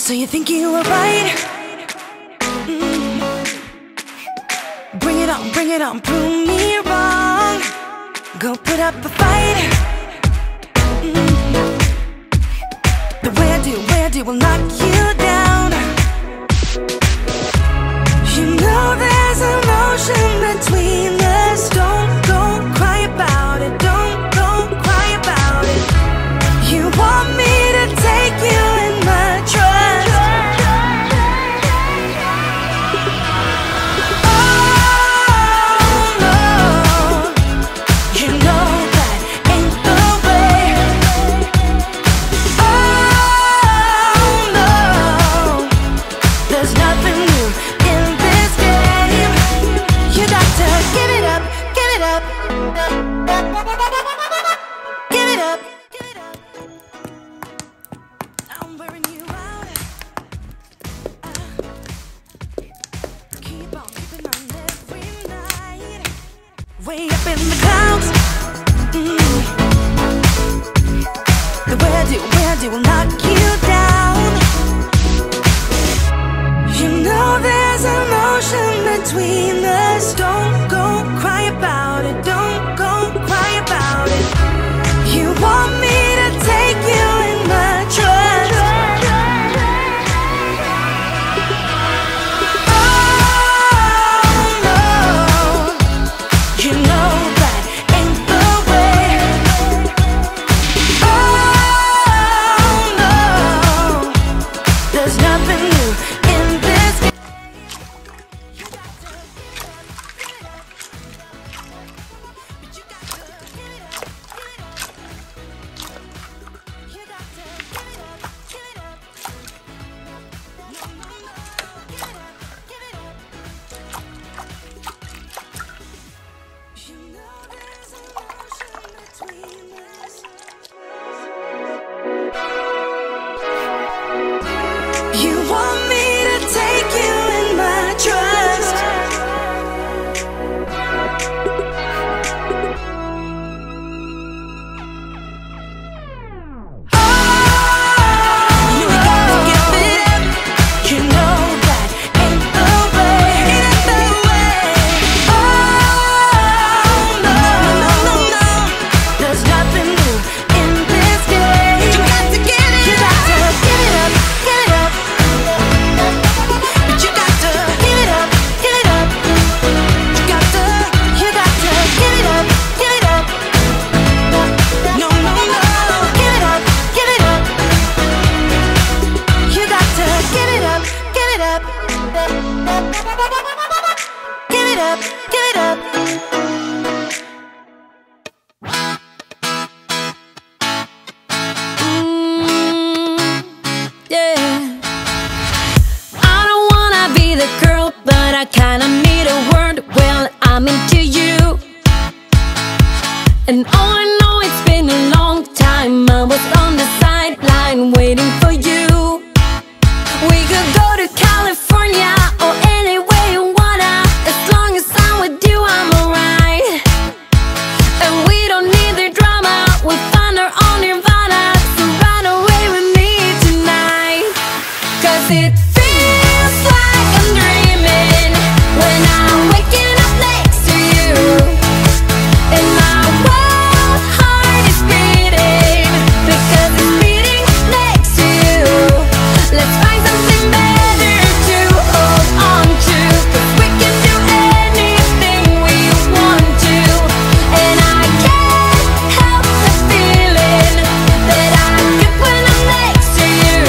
So you think you were right? Bring it on, prove me wrong. Go put up a fight. The way I do will knock you down. You know there's emotion between us. Don't go cry about it. Don't go cry about it. You want me to take you in my trust. Oh no, you know that ain't the way. Oh no, there's nothing new in this game. You got to give it up, give it up, give it up, give it up. I'm wearing you out. Keep on keeping on every night. Way up in the clouds. The way I do will knock you down. You know there's emotion between us. Don't go cry about it. Don't go cry about it. You want me to take you in my trust. Oh no, you know that ain't the way. Oh no, there's nothing new in this game. You got to give it up, but you got to give it up, give it up. You got to give it up, give it up. No, no, no, give it up, give it up. You know there's emotion between us. You want me to take you in my trust. Oh, you got to give it up. You know that ain't the way. Ain't the way. Oh no, no, no, no. There's nothing new in this game. You got to give it up. You got to give it up, give it up. But you got to give it up, give it up. You got to give it up, give it up. No, no, no, give it up, give it up. You got to give it up, give it up. Give it up, give it up. Yeah. I don't wanna be the girl, but I kinda need a word. Well, I'm into you. And all I know, it's been a long time. I was on the sideline waiting for you. We could go to California or anywhere you wanna. As long as I'm with you, I'm alright. And we don't need the drama. We'll find our own nirvana. So run away with me tonight. 'Cause it feels like I'm dreaming when I'm waking up next to you. And my wild heart is beating because it's beating next to you. Let's find something better to hold on to. 'Cause we can do anything we want to. And I can't help the feeling that I get when I'm next to you.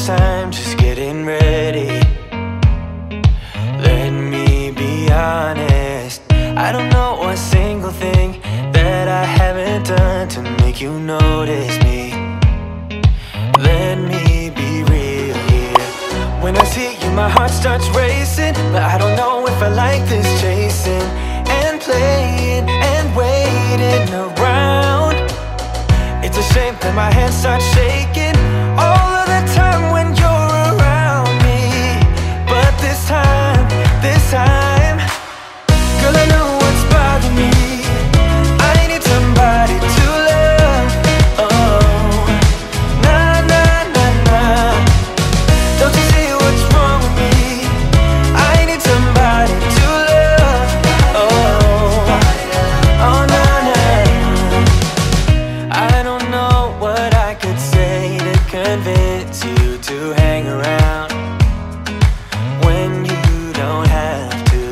cause I'm just getting ready. Let me be honest, I don't know a single thing that I haven't done to make you notice me. Let me be real here. When I see you my heart starts racing, but I don't know if I like this chasing and playing and waiting around. It's a shame that my hands start shaking all of the time when you're around me. But this time, girl, I know what's bothering me. I need somebody to love. Oh, nah, nah, nah, nah. Don't you see what's wrong with me? I need somebody to love. Oh, oh, nah, nah. I don't know what I could say to convince you to hang around when you don't have to.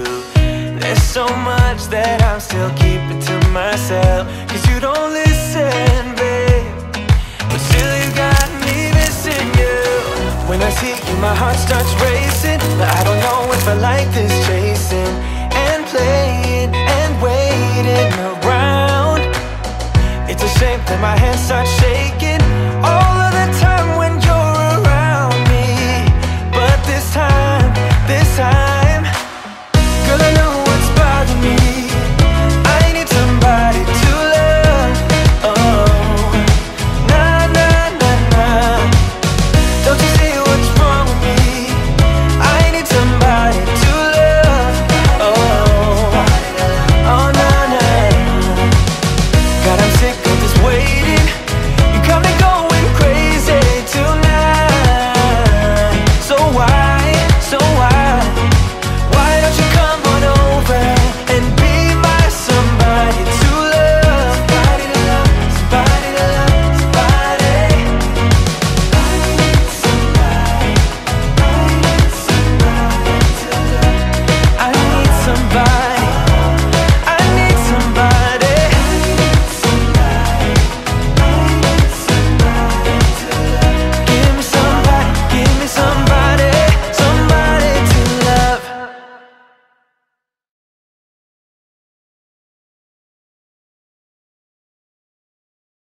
There's so much that I'm still keeping to myself, cause you don't listen, babe. But still you got me missing you. When I see you my heart starts racing, but I don't know if I like this chasing and playing and waiting around. It's a shame that my hands start